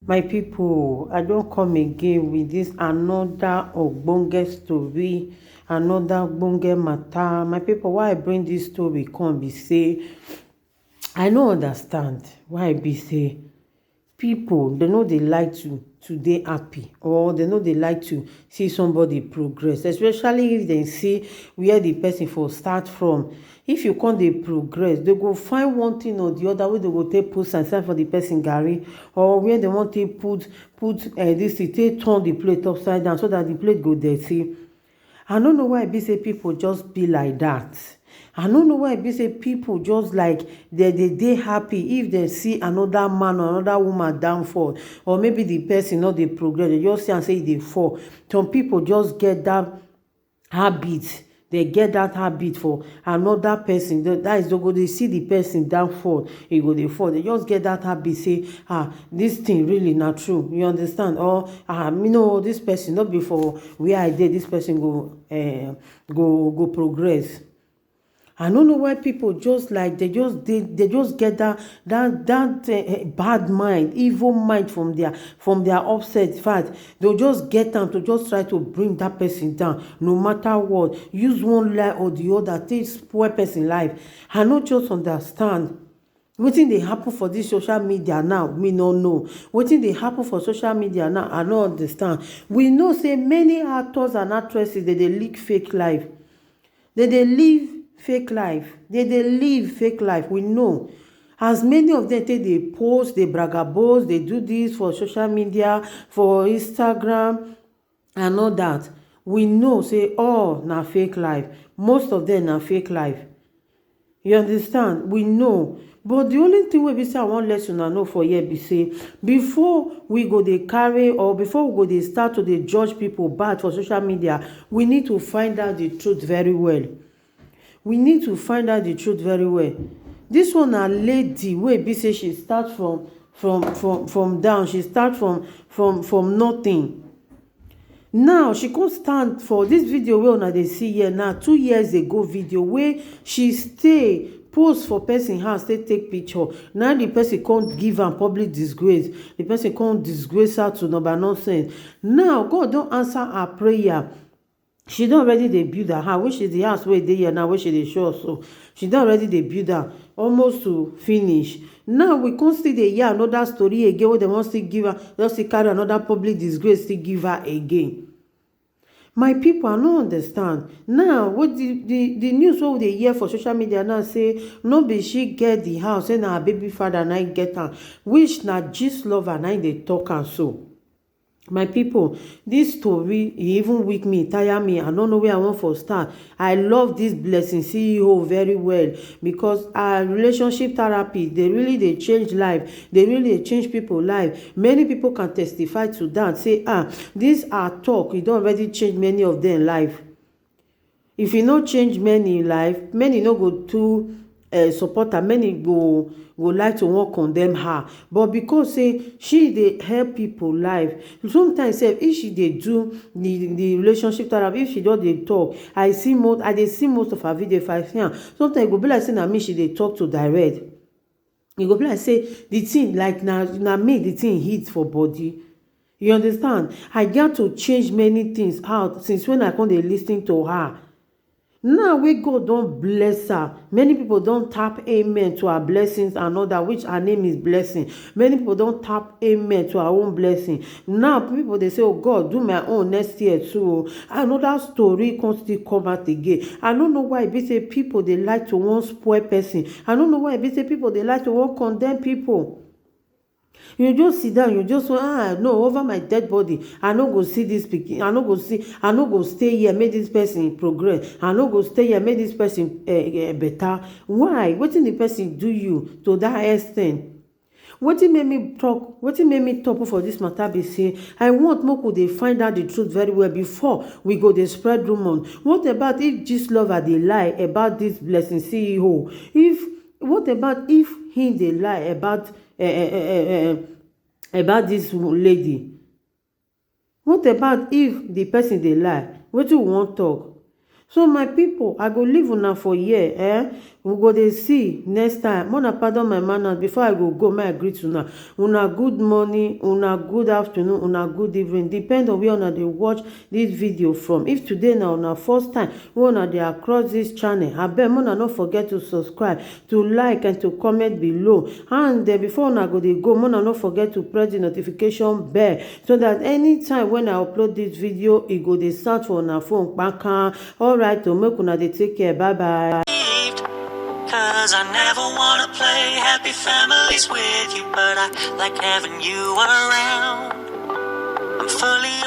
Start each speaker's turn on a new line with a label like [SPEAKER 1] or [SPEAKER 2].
[SPEAKER 1] My people, I don't come again with this another ogbonge story, another ogbonge matter. My people, why I bring this story come be say I no understand why be say people they know they like to dey happy, or they know they like to see somebody progress, especially if they see where the person for start from. If you come dey progress, they go find one thing or the other wey they go take put aside for the person garri, or where they want to put this thing take turn the plate upside down so that the plate go dirty. I no know why e be say people just be like that. I no know why e be say people just like dey happy if dem see another man or another woman down fall, or maybe the person no dey progress, dem just see am say e dey fall. Some people just get that habit, they get that habit for another person. That is, they go dey see the person down fall, e go dey fall. They just get that habit say this thing really na true, you understand, or you know, this person no be for where I dey, this person go progress. I no know why people just like they just get that bad mind, evil mind from their upset. In fact, they'll just get them to just try to bring that person down no matter what. Use one lie or the other take spoil person life. I no just understand wetin dey happen for this social media now. Me no know wetin dey happen for social media now. I no understand. We know say many actors and actresses dey live fake life. They live fake life. They live fake life. We know as many of them take dey post, dey bragabos, dey do this for social media, for Instagram and all that. We know say all na fake life. Most of them na fake life. You understand? We know. But the only thing wey be say I wan let una know for here be say before we go dey carry, or before we go dey start to dey judge people bad for social media, we need to find out the truth very well. We need to find out the truth very well. This one na lady wey be say she start from down. She start from nothing. Now she come stand for this video wey una dey see here now. 2 years ago video wey she stay post for person house take picture. Now the person come give am public disgrace. The person come disgrace her to number nonsense. Now God don answer her prayer. She don already dey build her house, which is the house wey dey here now, wey she dey show us. So she don already dey build am almost to finish. Now we come still dey hear another story again wey dem wan still give her, just still carry another public disgrace still give her again. My people, I no understand. Now with the news wey we dey hear for social media now say no be she get the house, say na her baby father na im get am, which na gist lover na im dey talk am so. My people, this story even weak me, tire me. I don't know where I want for start. I love this Blessing CEO very well, because our relationship therapy, they really dey change life. They really dey change people life. Many people can testify to that. Say this our talk, e don already change many of them life. If e no change many life, many no go too support her. Many go like to wan condemn her, but because say she dey help people life. Sometimes sef, if she dey do the relationship therapy, if she just dey talk, I dey see most of her video. If I see am, sometimes e go be like say na me she dey talk to direct. E go be like say the thing like na me the thing hit for body. You understand? I get to change many things out since when I come dey lis ten to her. Now wey God don bless her, many people don tap amen to her blessings and all that, which her name is Blessing. Many people don tap amen to her own blessing. Now people dey say, oh God, do my own next year too. Another story come still come out again. I no know why e be say people dey like to wan spoil person. I no know why e be say people dey like to wan condemn people. You just sit down, you just no, over my dead body, I no go see this pikin. I no go stay here make this person progress. I no go stay here make this person better. Why? Wetin the person do you to that extent? Wetin make me talk for this matter be say I want make we dey find out the truth very well before we go dey spread rumor. What about if gist lover dey lie about this Blessing CEO? What about if he dey lie about this lady? What about if the person dey lie? Wetin we wan talk? So my people, I go leave una for here. We go dey see next time. Una pardon my manners before I go make I greet una. Una good morning, una good afternoon, una good evening, depend on where una dey watch this video from. If today na una first time wey una dey across this channel, abeg una no forget to subscribe, to like and to comment below. And before una go dey go, una no forget to press the notification bell so that anytime when I upload this video, e go dey start for una phone kpaka. Alright, to make una dey take care. Bye bye.
[SPEAKER 2] Cause I never wanna play happy families with you, but I like having you around. I'm fully